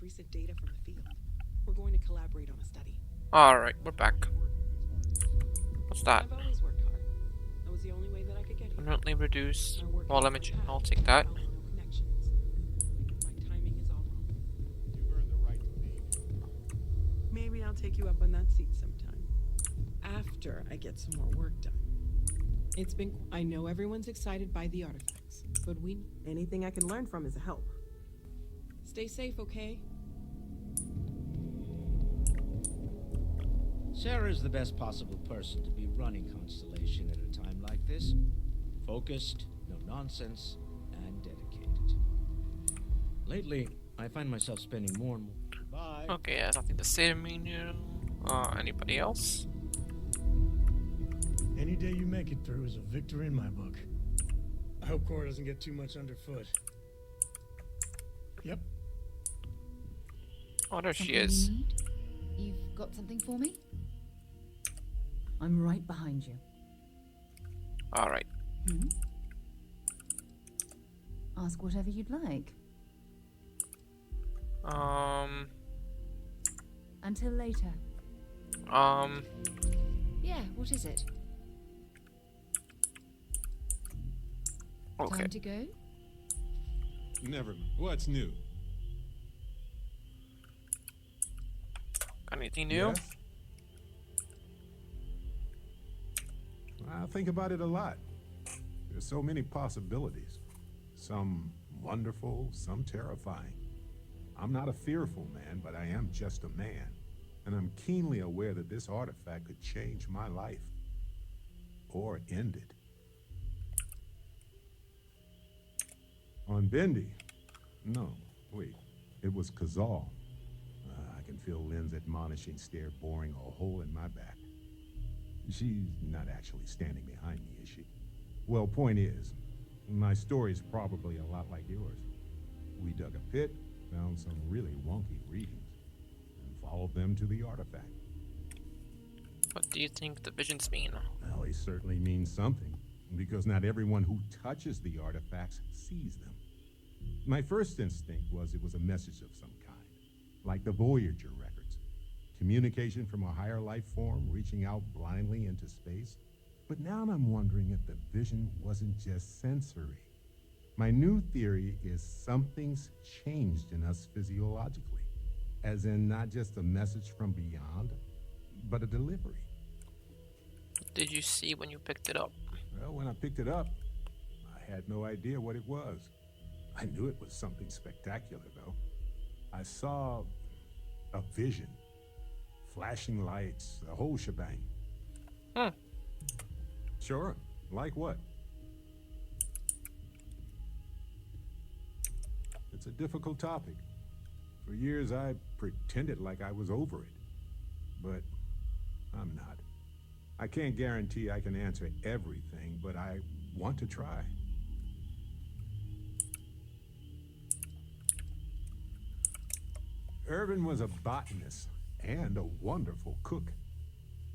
most recent data from the field. We're going to collaborate on a study. Alright, we're back. What's that? I've always worked hard. That was the only way that I could get here. Permanently reduce. I work Well, on I'll take that. my connections. My timing is all wrong. You've earned the right to be here. Maybe I'll take you up on that seat sometime. After I get some more work done. I know everyone's excited by the artifacts, but anything I can learn from is a help. Stay safe, okay? Sarah's the best possible person to be running Constellation at a time like this. Focused, no nonsense, and dedicated. Lately, I find myself spending more and more... Bye. Okay, yeah, nothing to say to me now. Anybody else? Any day you make it through is a victory in my book. I hope Cora doesn't get too much underfoot. Yep. Oh, there she Something is. you need? You've got something for me? I'm right behind you. Alright. Ask whatever you'd like. Until later. Yeah, what is it? Okay. Time to go? Never mind. What's new? Anything new? Yes? I think about it a lot. There's so many possibilities. Some wonderful, some terrifying. I'm not a fearful man, but I am just a man. And I'm keenly aware that this artifact could change my life. Or end it. On Bendy? No, wait. It was Kazal. I can feel Lynn's admonishing stare boring a hole in my back. She's not actually standing behind me, is she? Well, point is, my story's probably a lot like yours. We dug a pit, found some really wonky readings, and followed them to the artifact. What do you think the visions mean? Well, they certainly mean something, because not everyone who touches the artifacts sees them. My first instinct was it was a message of some kind, like the Voyager records. Communication from a higher life form reaching out blindly into space. But now I'm wondering if the vision wasn't just sensory. My new theory is something's changed in us physiologically, as in not just a message from beyond, but a delivery. What did you see when you picked it up? Well, when I picked it up, I had no idea what it was. I knew it was something spectacular, though. I saw a vision, flashing lights, the whole shebang. Sure, like what? It's a difficult topic. For years, I pretended like I was over it. But I'm not. I can't guarantee I can answer everything, but I want to try. Irvin was a botanist and a wonderful cook.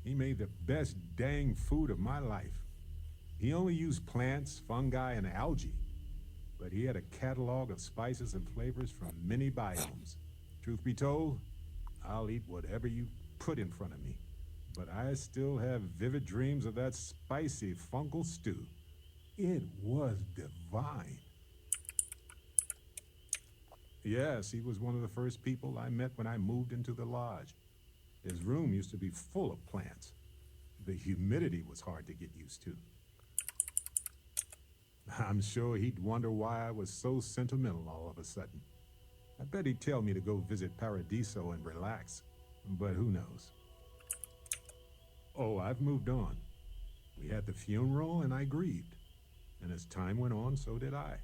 He made the best dang food of my life. He only used plants, fungi, and algae, but he had a catalog of spices and flavors from many biomes. Truth be told, I'll eat whatever you put in front of me, but I still have vivid dreams of that spicy fungal stew. It was divine. Yes, he was one of the first people I met when I moved into the lodge. His room used to be full of plants. The humidity was hard to get used to. I'm sure he'd wonder why I was so sentimental all of a sudden. I bet he'd tell me to go visit Paradiso and relax, but who knows? Oh, I've moved on. We had the funeral and I grieved. And as time went on, so did I.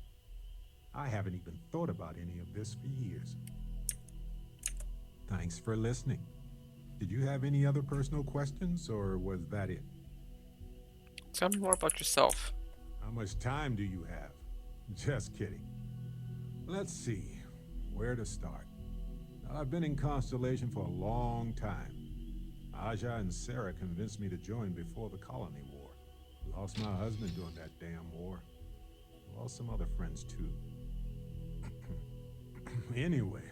I haven't even thought about any of this for years. Thanks for listening. Did you have any other personal questions, or was that it? Tell me more about yourself. How much time do you have? Just kidding. Let's see, where to start. I've been in Constellation for a long time. Aja and Sarah convinced me to join before the Colony War. Lost my husband during that damn war. Lost some other friends too. Anyway,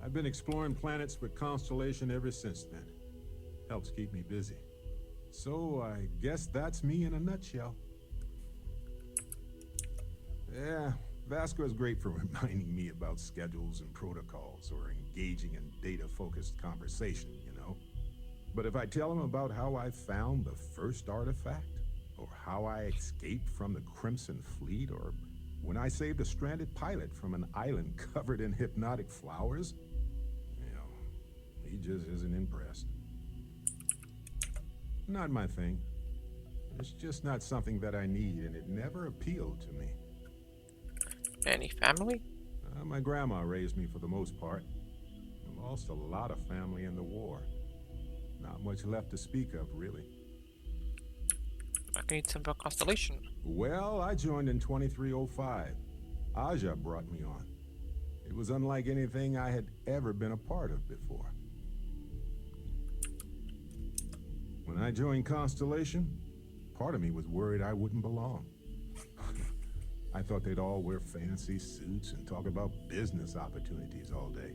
I've been exploring planets with Constellation ever since then. Helps keep me busy. So I guess that's me in a nutshell. Yeah, Vasco is great for reminding me about schedules and protocols or engaging in data-focused conversation, you know? But if I tell him about how I found the first artifact, or how I escaped from the Crimson Fleet, or when I saved a stranded pilot from an island covered in hypnotic flowers, you know, he just isn't impressed. Not my thing. It's just not something that I need, and it never appealed to me. Any family? My grandma raised me for the most part. I lost a lot of family in the war. Not much left to speak of, really. I need some about Constellation. Well, I joined in 2305. Aja brought me on. It was unlike anything I had ever been a part of before. When I joined Constellation, part of me was worried I wouldn't belong. I thought they'd all wear fancy suits and talk about business opportunities all day.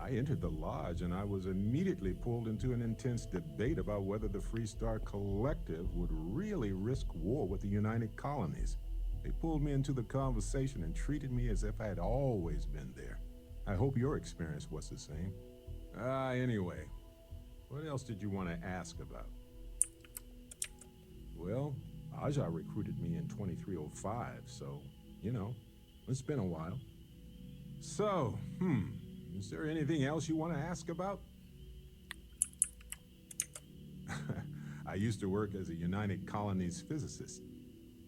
I entered the lodge and I was immediately pulled into an intense debate about whether the Freestar Collective would really risk war with the United Colonies. They pulled me into the conversation and treated me as if I had always been there. I hope your experience was the same. Anyway, what else did you want to ask about? Well, Aja recruited me in 2305, so, you know, it's been a while. So, is there anything else you want to ask about? I used to work as a United Colonies physicist.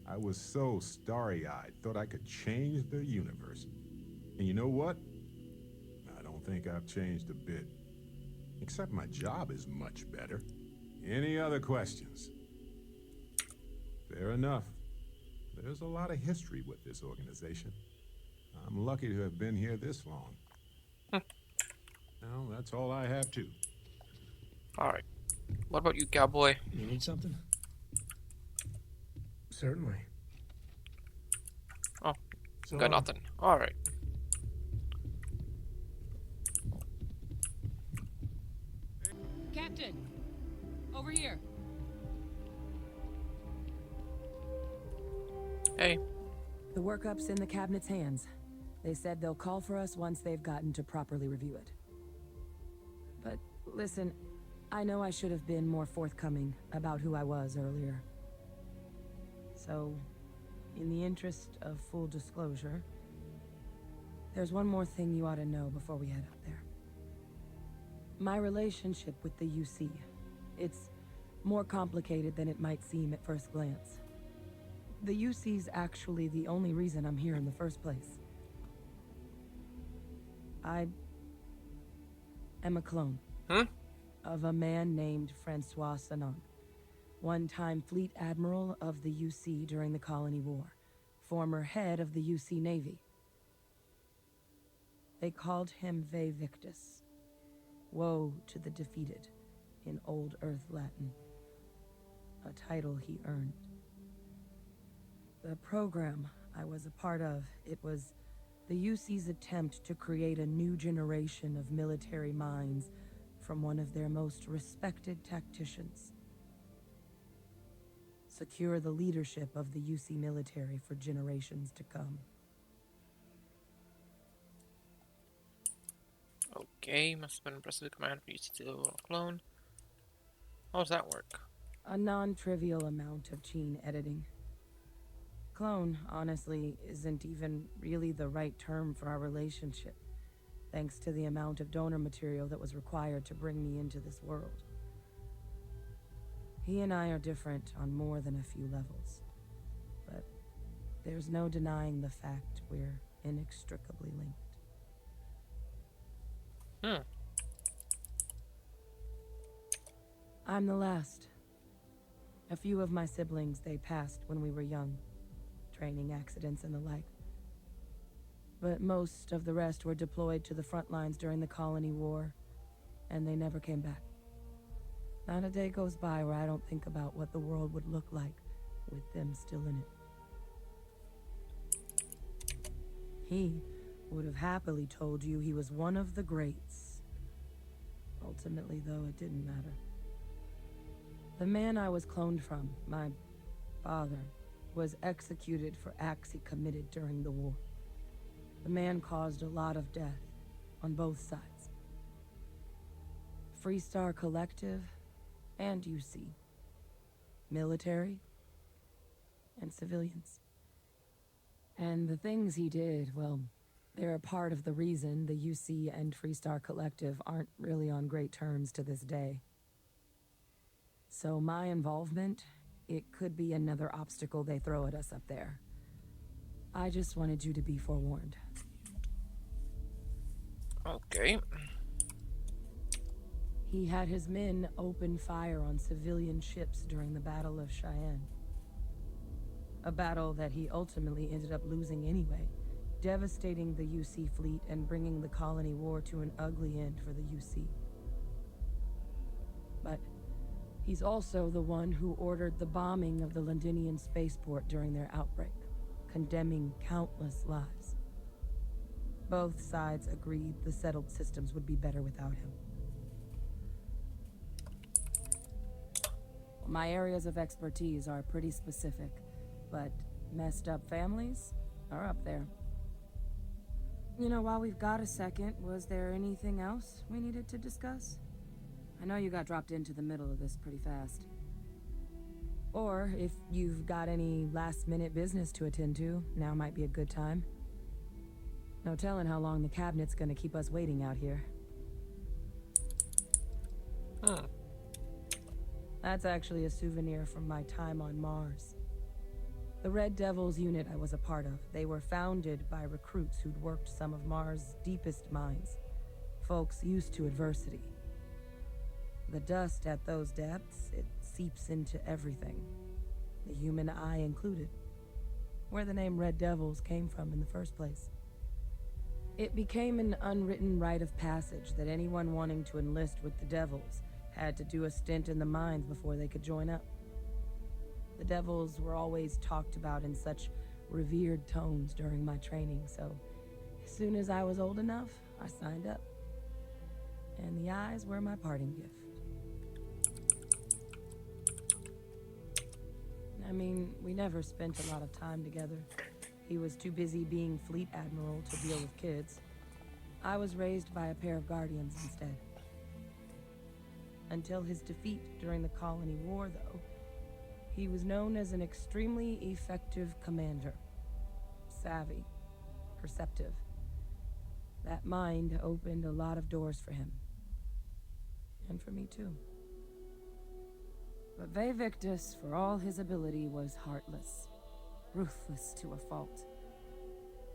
I was so starry-eyed, thought I could change the universe. And you know what? I don't think I've changed a bit. Except my job is much better. Any other questions? Fair enough. There's a lot of history with this organization. I'm lucky to have been here this long. Well, that's all I have too. Alright. What about you, cowboy? You need something? Certainly. Oh, So, got nothing. Alright. Captain! Over here! Hey. The workup's in the cabinet's hands. They said they'll call for us once they've gotten to properly review it. But listen, I know I should have been more forthcoming about who I was earlier. So, in the interest of full disclosure, there's one more thing you ought to know before we head up there. My relationship with the UC, it's more complicated than it might seem at first glance. The UC's actually the only reason I'm here in the first place. I am a clone of a man named Francois Sanon, one-time fleet admiral of the UC during the Colony War, former head of the UC Navy. They called him Ve Victus, woe to the defeated, in Old Earth Latin, a title he earned. The program I was a part of, it was the UC's attempt to create a new generation of military minds from one of their most respected tacticians. Secure the leadership of the UC military for generations to come. Okay, must have been impressive command for you to steal a clone. How does that work? A non-trivial amount of gene editing. Clone, honestly, isn't even really the right term for our relationship, thanks to the amount of donor material that was required to bring me into this world. He and I are different on more than a few levels, but there's no denying the fact we're inextricably linked. I'm the last. A few of my siblings, they passed when we were young. Training accidents and the like. But most of the rest were deployed to the front lines during the Colony War, and they never came back. Not a day goes by where I don't think about what the world would look like with them still in it. He would have happily told you he was one of the greats. Ultimately, though, it didn't matter. The man I was cloned from, my father, was executed for acts he committed during the war. The man caused a lot of death on both sides. Freestar Collective and UC. Military and civilians. And the things he did, well, they're a part of the reason the UC and Freestar Collective aren't really on great terms to this day. So my involvement, it could be another obstacle they throw at us up there. I just wanted you to be forewarned. Okay. He had his men open fire on civilian ships during the Battle of Cheyenne. A battle that he ultimately ended up losing anyway, devastating the UC fleet and bringing the colony war to an ugly end for the UC. But he's also the one who ordered the bombing of the Londinian spaceport during their outbreak, condemning countless lives. Both sides agreed the settled systems would be better without him. My areas of expertise are pretty specific, but messed up families are up there. You know, while we've got a second, was there anything else we needed to discuss? I know you got dropped into the middle of this pretty fast. Or if you've got any last-minute business to attend to, now might be a good time. No telling how long the cabinet's gonna keep us waiting out here. Huh. That's actually a souvenir from my time on Mars. The Red Devils unit I was a part of, they were founded by recruits who'd worked some of Mars' deepest mines. Folks used to adversity. The dust at those depths, it seeps into everything. The human eye included. Where the name Red Devils came from in the first place. It became an unwritten rite of passage that anyone wanting to enlist with the Devils had to do a stint in the mines before they could join up. The Devils were always talked about in such revered tones during my training, so as soon as I was old enough, I signed up. And the eyes were my parting gift. I mean, we never spent a lot of time together. He was too busy being fleet admiral to deal with kids. I was raised by a pair of guardians instead. Until his defeat during the colony war, though, he was known as an extremely effective commander. Savvy, perceptive. That mind opened a lot of doors for him. And for me, too. But Victus, for all his ability, was heartless. Ruthless to a fault.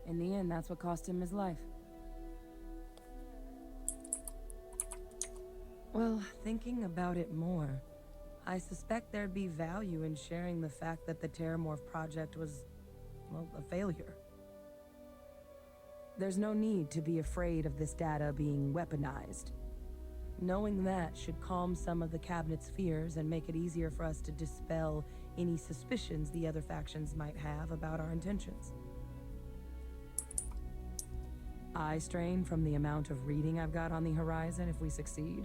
In the end, that's what cost him his life. Well, thinking about it more, I suspect there'd be value in sharing the fact that the Terramorph project was, well, a failure. There's no need to be afraid of this data being weaponized. Knowing that should calm some of the cabinet's fears and make it easier for us to dispel any suspicions the other factions might have about our intentions. Eye strain from the amount of reading I've got on the horizon if we succeed.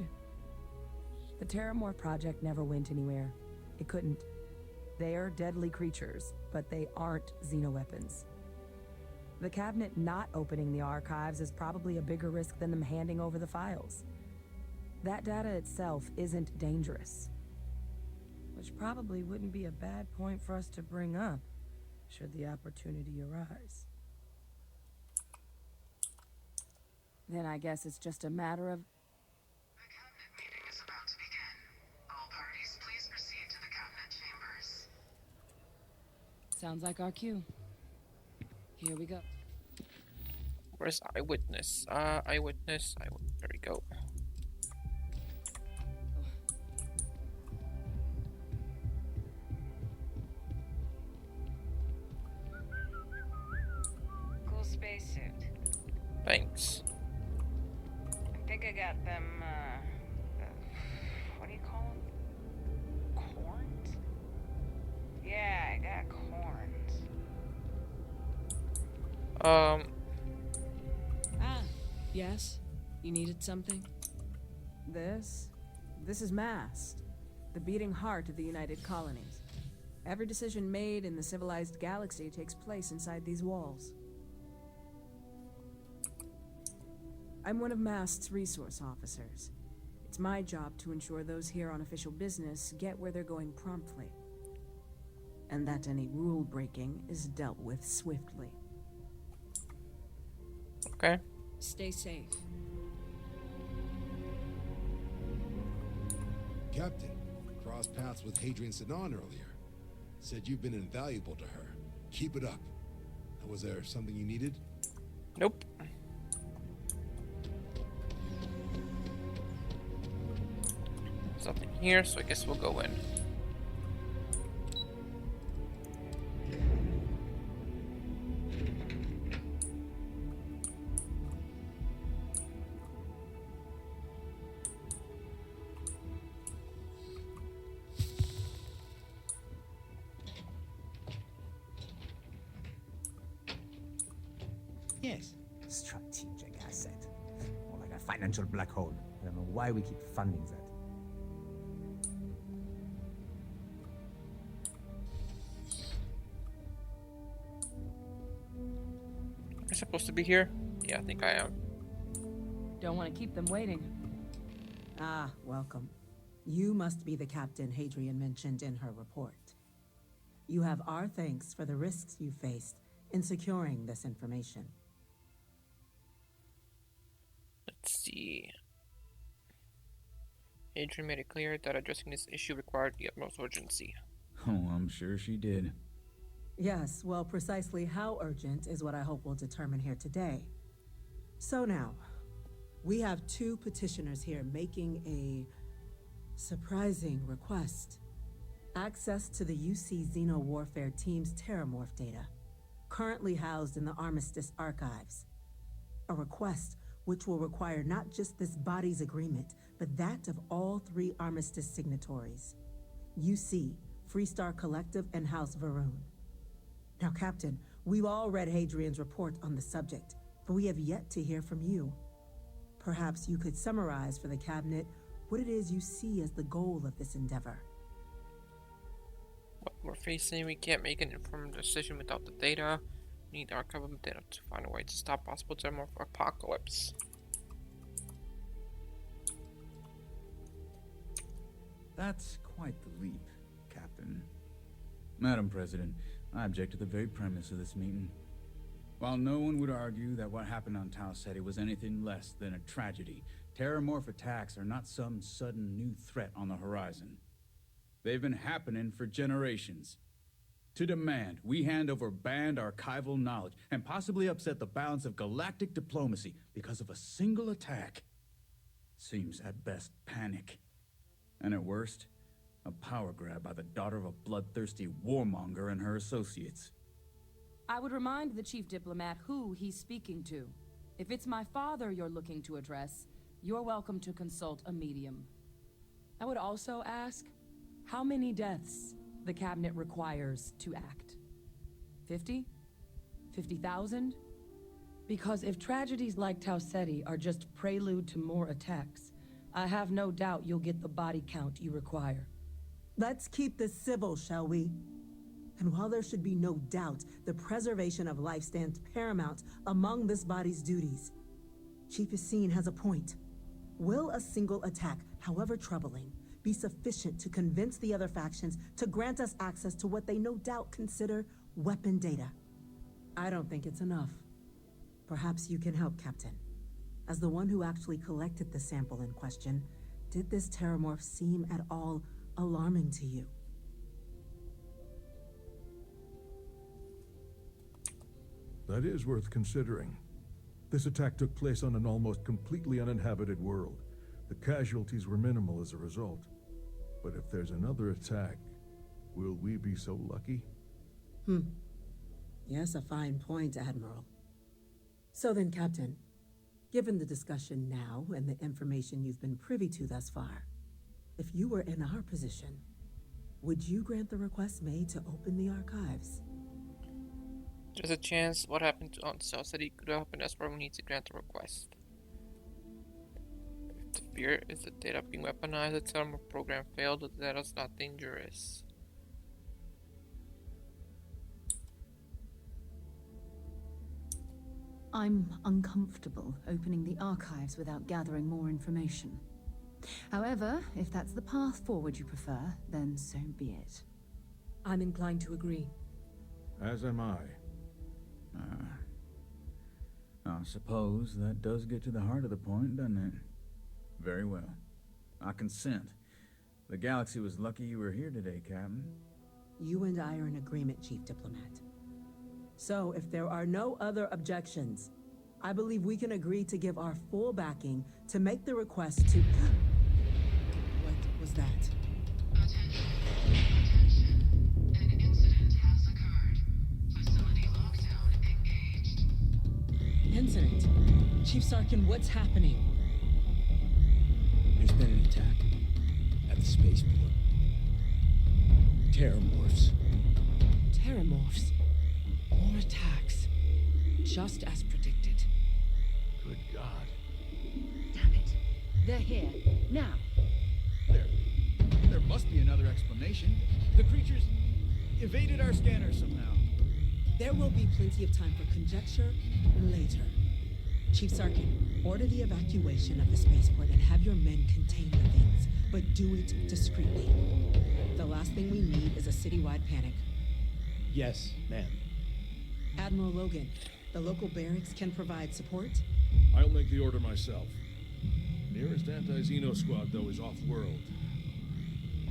The Terramorph project never went anywhere. It couldn't. They're deadly creatures, but they aren't xenoweapons. The cabinet not opening the archives is probably a bigger risk than them handing over the files. That data itself isn't dangerous. Which probably wouldn't be a bad point for us to bring up, should the opportunity arise. Then I guess it's just a matter of... The cabinet meeting is about to begin. All parties, please proceed to the cabinet chambers. Sounds like our cue. Here we go. Where's Eyewitness? Eyewitness. There we go. Cool spacesuit. Thanks. I think I got them, what do you call them? Corns? Yeah, I got corns. Yes? You needed something? This is Mast, the beating heart of the United Colonies. Every decision made in the civilized galaxy takes place inside these walls. I'm one of Mast's resource officers. It's my job to ensure those here on official business get where they're going promptly. And that any rule breaking is dealt with swiftly. Okay. Stay safe. Captain, crossed paths with Hadrian Sinan earlier. Said you've been invaluable to her. Keep it up. Was there something you needed? Nope. There's nothing here, so I guess we'll go in. Yes. Strategic asset. More like a financial black hole. I don't know why we keep funding that. Am I supposed to be here? Yeah, I think I am. Don't want to keep them waiting. Ah, welcome. You must be the captain Hadrian mentioned in her report. You have our thanks for the risks you faced in securing this information. Let's see. Adrian made it clear that addressing this issue required the utmost urgency. Oh, I'm sure she did. Yes, well, precisely how urgent is what I hope we'll determine here today. So now, we have two petitioners here making a surprising request. Access to the UC Xeno Warfare Team's Terramorph data, currently housed in the Armistice archives. A request which will require not just this body's agreement, but that of all three Armistice signatories. UC, Freestar Collective, and House Varun. Now, Captain, we've all read Hadrian's report on the subject, but we have yet to hear from you. Perhaps you could summarize for the Cabinet what it is you see as the goal of this endeavor. What we're facing, we can't make an informed decision without the data. We need our government data to find a way to stop possible Terramorph apocalypse. That's quite the leap, Captain. Madam President, I object to the very premise of this meeting. While no one would argue that what happened on Tau Ceti was anything less than a tragedy, Terramorph attacks are not some sudden new threat on the horizon. They've been happening for generations. To demand we hand over banned archival knowledge and possibly upset the balance of galactic diplomacy because of a single attack seems at best panic. And at worst, a power grab by the daughter of a bloodthirsty warmonger and her associates. I would remind the chief diplomat who he's speaking to. If it's my father you're looking to address, you're welcome to consult a medium. I would also ask, how many deaths the Cabinet requires to act? 50? 50,000? Because if tragedies like Tau Ceti are just prelude to more attacks, I have no doubt you'll get the body count you require. Let's keep this civil, shall we? And while there should be no doubt the preservation of life stands paramount among this body's duties, Chief Yassine has a point. Will a single attack, however troubling, be sufficient to convince the other factions to grant us access to what they no doubt consider weapon data? I don't think it's enough. Perhaps you can help, Captain. As the one who actually collected the sample in question, did this Terramorph seem at all alarming to you? That is worth considering. This attack took place on an almost completely uninhabited world. The casualties were minimal as a result. But if there's another attack, will we be so lucky? Yes, a fine point, Admiral. So then, Captain, given the discussion now and the information you've been privy to thus far, if you were in our position, would you grant the request made to open the archives? There's a chance what happened on Tau Ceti could happen. That's why we need to grant the request. The fear is the data being weaponized. The telemorph program failed. The data is not dangerous. I'm uncomfortable opening the archives without gathering more information. However, if that's the path forward you prefer, then so be it. I'm inclined to agree. As am I. I suppose that does get to the heart of the point, doesn't it? Very well. I consent. The galaxy was lucky you were here today, Captain. You and I are in agreement, Chief Diplomat. So, if there are no other objections, I believe we can agree to give our full backing to make the request to... What was that? Attention. An incident has occurred. Facility lockdown engaged. Incident? Chief Sarkin, what's happening? There's been an attack at the spaceport. Terramorphs. Terramorphs. More attacks. Just as predicted. Good God. Damn it. They're here. Now. There must be another explanation. The creatures evaded our scanner somehow. There will be plenty of time for conjecture later. Chief Sarkin, order the evacuation of the spaceport and have your men contain the things, but do it discreetly. The last thing we need is a citywide panic. Yes, ma'am. Admiral Logan, the local barracks can provide support? I'll make the order myself. Nearest anti-Xeno squad, though, is off-world.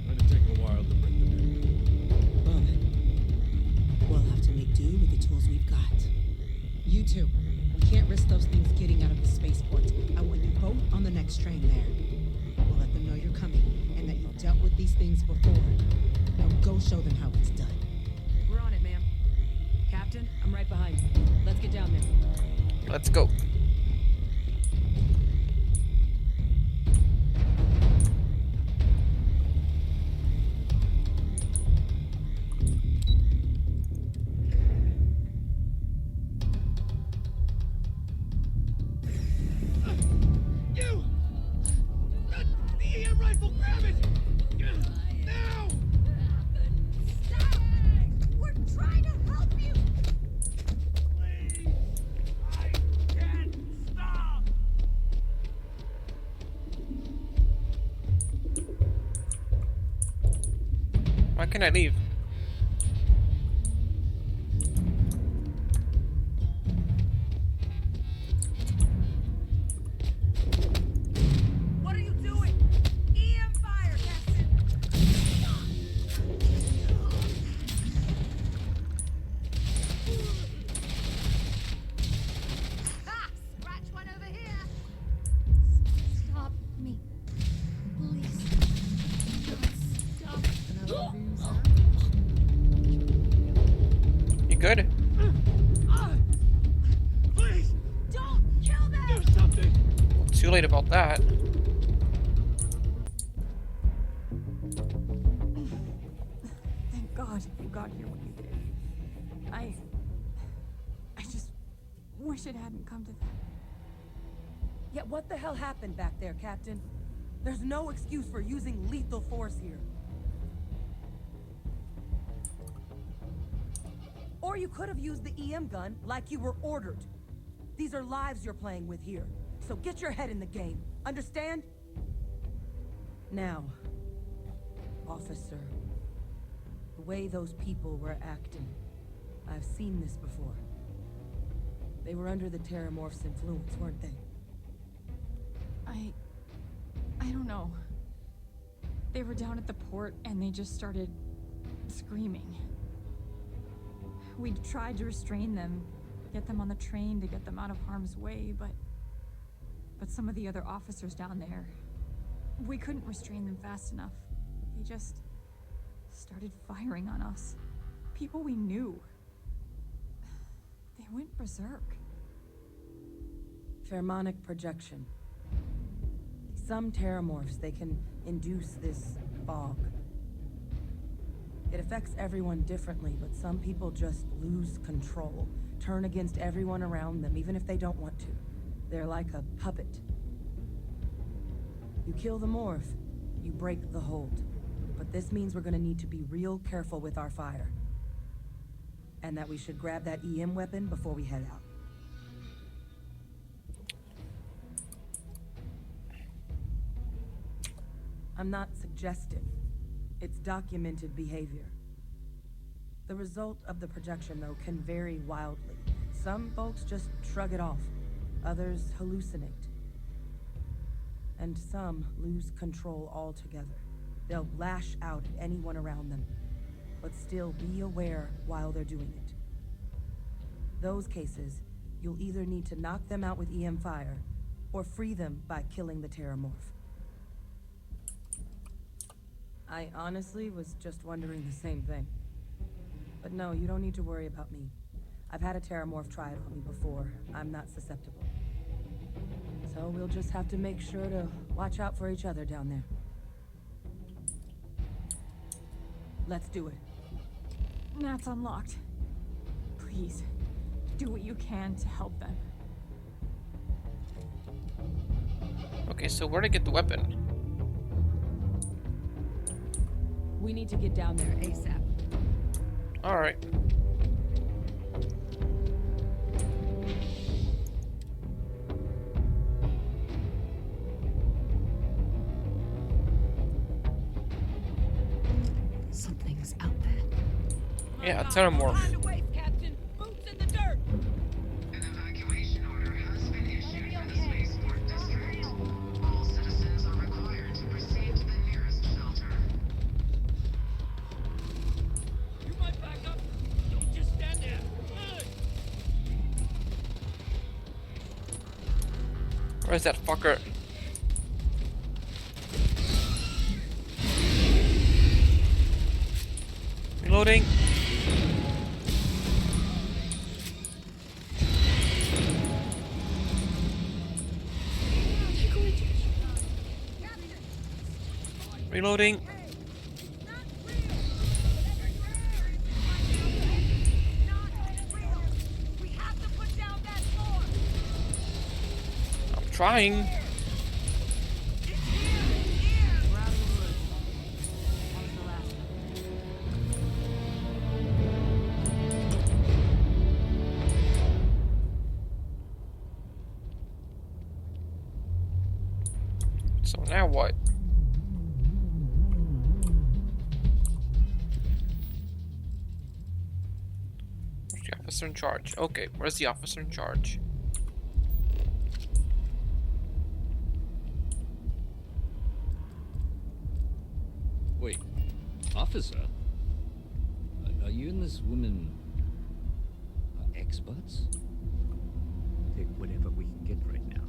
Going to take a while to bring them in. Well then, we'll have to make do with the tools we've got. You two, we can't risk those things getting out of the spaceport. I want you both on the next train there. We'll let them know you're coming and that you've dealt with these things before. Now go show them how it's done. We're on it, ma'am. Captain, I'm right behind you. Let's get down there. Let's go. You! The EM rifle, grab it! Now! Stop! We're trying to help you! Please! I can't stop! Why can't I leave? What are you doing? EM fire, Captain! Ha! Scratch one over here! Stop me. Please. Stop. You good? Please! Don't kill them! Do something! Too late about that. Thank God you got here when you did. I just wish it hadn't come to that. Yeah, what the hell happened back there, Captain? There's no excuse for using lethal force here. Or you could have used the EM gun like you were ordered. These are lives you're playing with here. So get your head in the game. Understand? Now, officer, the way those people were acting, I've seen this before. They were under the Terramorph's influence, weren't they? I don't know. They were down at the port and they just started screaming. We tried to restrain them, get them on the train to get them out of harm's way, but some of the other officers down there, we couldn't restrain them fast enough. They just started firing on us. People we knew. They went berserk. Pheromonic projection. Some terramorphs, they can induce this fog. It affects everyone differently, but some people just lose control, turn against everyone around them, even if they don't want to. They're like a puppet. You kill the morph, you break the hold. But this means we're gonna need to be real careful with our fire. And that we should grab that EM weapon before we head out. I'm not suggesting. It's documented behavior. The result of the projection, though, can vary wildly. Some folks just shrug it off. Others hallucinate. And some lose control altogether. They'll lash out at anyone around them, but still be aware while they're doing it. Those cases, you'll either need to knock them out with EM fire, or free them by killing the Terramorph. I honestly was just wondering the same thing. But no, you don't need to worry about me. I've had a Terramorph try it on me before. I'm not susceptible. So we'll just have to make sure to watch out for each other down there. Let's do it. Nat's unlocked. Please, do what you can to help them. Okay, so where to get the weapon? We need to get down there ASAP. Alright. Something's out there. Yeah, a Terramorph. Captain, boots in the dirt. An evacuation order has been issued for the spaceport district. All citizens are required to proceed to the nearest shelter. You might back up. Don't just stand there. Good. Where's that fucker? Reloading. Reloading. I'm trying. So now what? Where's the officer in charge? Okay, where's the officer in charge? Wait, officer? Are you and this woman experts? Take whatever we can get right now.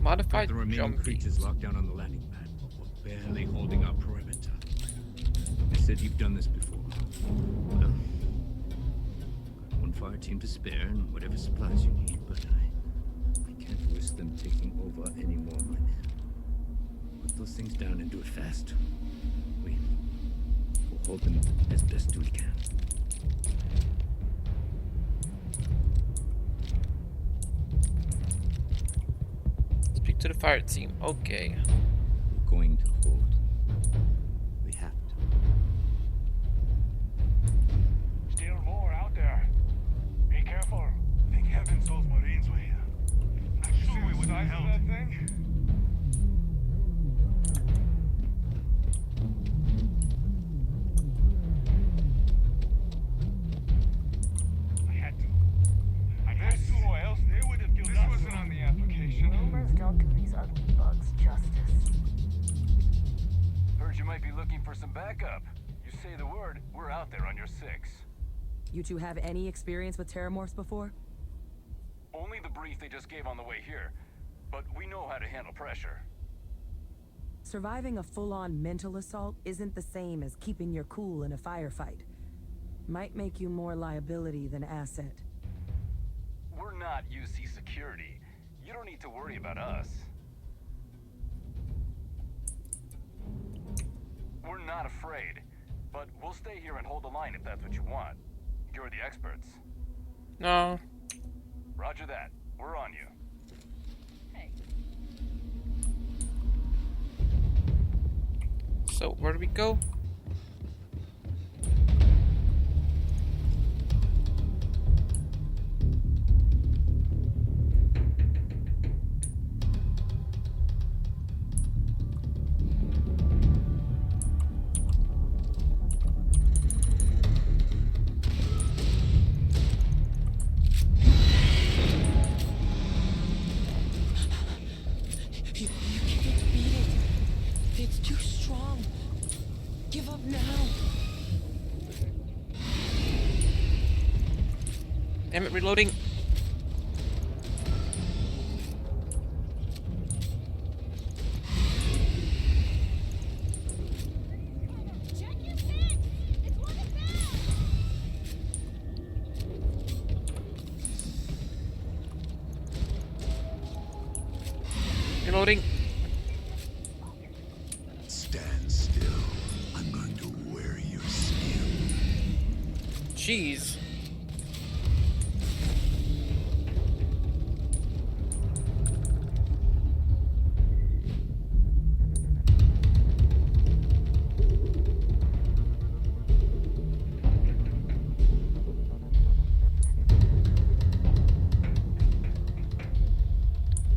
Modified The remaining jumping. creatures locked down on the landing pad, but we're barely holding our perimeter. They said you've done this before. Well, got one fire team to spare and whatever supplies you need, but I can't risk them taking over any more of my men. Put those things down and do it fast. We'll hold them as best we can. Speak to the fire team. Okay. We're going to hold. We have to. Still more out there. Be careful. Thank heavens those Marines were here. Shoot me with that thing. I had to, or else they would have killed us. This wasn't on the application. Humans don't do these ugly bugs justice. Heard you might be looking for some backup. You say the word, we're out there on your 6. You two have any experience with Terramorphs before? Only the brief they just gave on the way here. But we know how to handle pressure. Surviving a full-on mental assault isn't the same as keeping your cool in a firefight. Might make you more liability than asset. We're not UC security. You don't need to worry about us. We're not afraid, but we'll stay here and hold the line if that's what you want. You're the experts. No. Roger that. We're on you. Hey. So, where do we go? You can't beat it. It's too strong. Give up now. Damn it, reloading. Reloading. Stand still. I'm going to wear your skin. Jeez.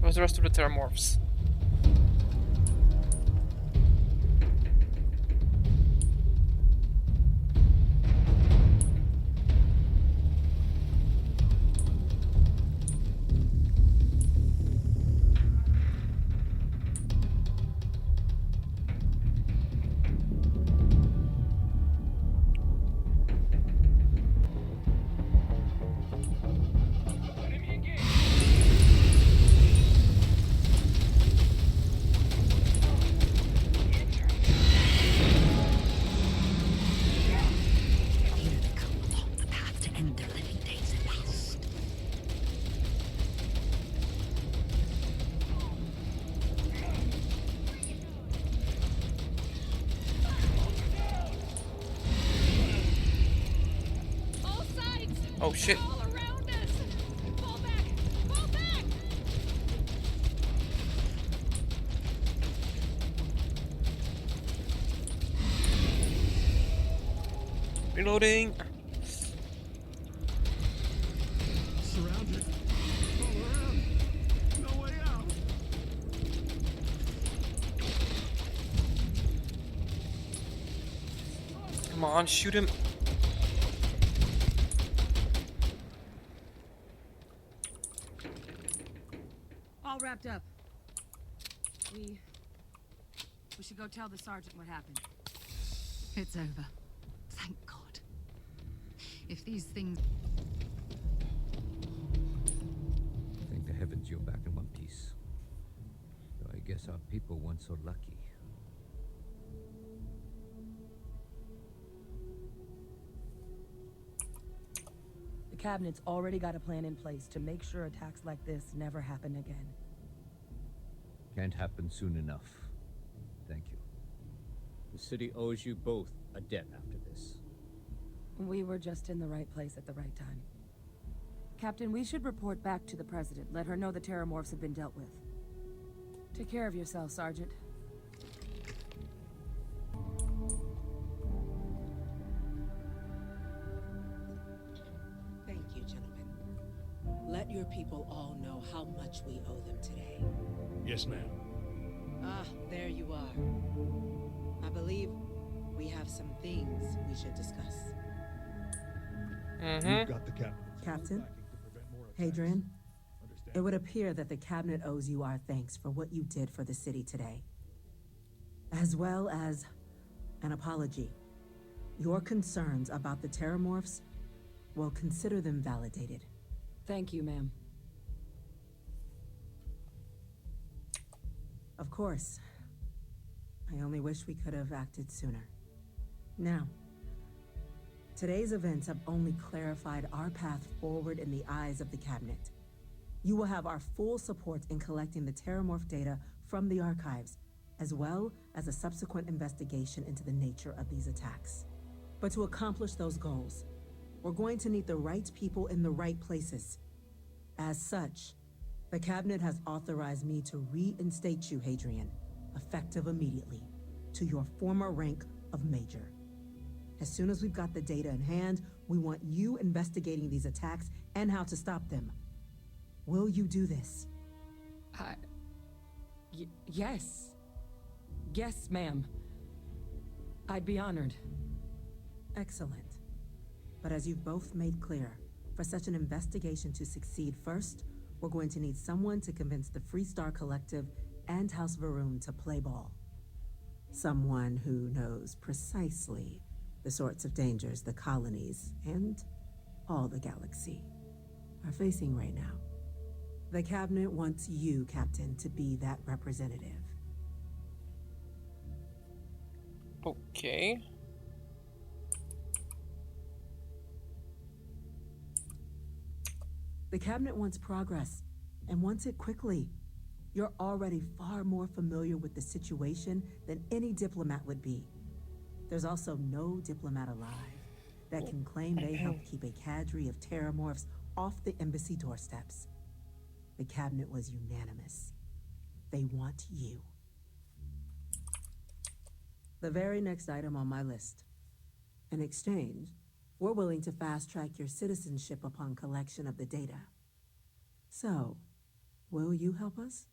Where's the rest of the Terramorphs? Oh shit. Reloading. Surrounded. All around. No way out. Come on, shoot him. All wrapped up. We should go tell the sergeant what happened. It's over. Thank God. If these things... Thank the heavens you're back in one piece. Though I guess our people weren't so lucky. The cabinet's already got a plan in place to make sure attacks like this never happen again. Can't happen soon enough. Thank you. The city owes you both a debt after this. We were just in the right place at the right time. Captain, we should report back to the President. Let her know the Terramorphs have been dealt with. Take care of yourself, Sergeant. Thank you, gentlemen. Let your people all know how much we owe them today. Yes, ma'am. Ah, there you are. I believe we have some things we should discuss. You've got the captain. Captain? Hadrian? It would appear that the cabinet owes you our thanks for what you did for the city today. As well as an apology. Your concerns about the Terramorphs, well, consider them validated. Thank you, ma'am. Of course. I only wish we could have acted sooner. Now, today's events have only clarified our path forward in the eyes of the cabinet. You will have our full support in collecting the Terramorph data from the archives, as well as a subsequent investigation into the nature of these attacks. But to accomplish those goals, we're going to need the right people in the right places. As such, the cabinet has authorized me to reinstate you, Hadrian, effective immediately. to your former rank of major. As soon as we've got the data in hand, we want you investigating these attacks and how to stop them. Will you do this? Yes. Yes, ma'am. I'd be honored. Excellent. But as you've both made clear, for such an investigation to succeed, first, we're going to need someone to convince the Freestar Collective and House Varun to play ball. Someone who knows precisely the sorts of dangers the colonies and all the galaxy are facing right now. The Cabinet wants you, Captain, to be that representative. Okay. The Cabinet wants progress, and wants it quickly. You're already far more familiar with the situation than any diplomat would be. There's also no diplomat alive that can claim they helped keep a cadre of terramorphs off the embassy doorsteps. The Cabinet was unanimous. They want you. The very next item on my list. In exchange, we're willing to fast-track your citizenship upon collection of the data. So, will you help us?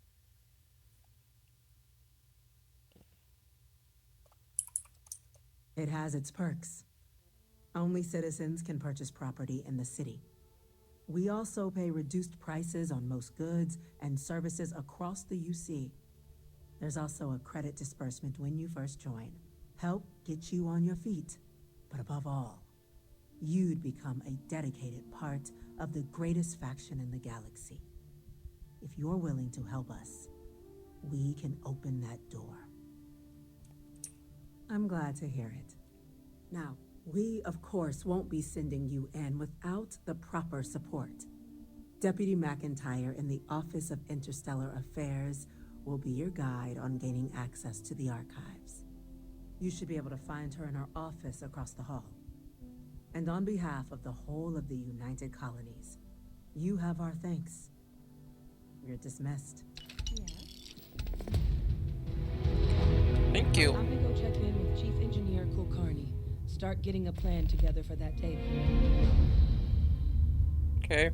It has its perks. Only citizens can purchase property in the city. We also pay reduced prices on most goods and services across the UC. There's also a credit disbursement when you first join. Help get you on your feet. But above all, you'd become a dedicated part of the greatest faction in the galaxy. If you're willing to help us, we can open that door. I'm glad to hear it. Now, we, of course, won't be sending you in without the proper support. Deputy McIntyre in the Office of Interstellar Affairs will be your guide on gaining access to the archives. You should be able to find her in her office across the hall. And on behalf of the whole of the United Colonies, you have our thanks. You're dismissed. Thank you. I'm gonna go check in with Chief Engineer Kulkarni. Start getting a plan together for that data. Okay.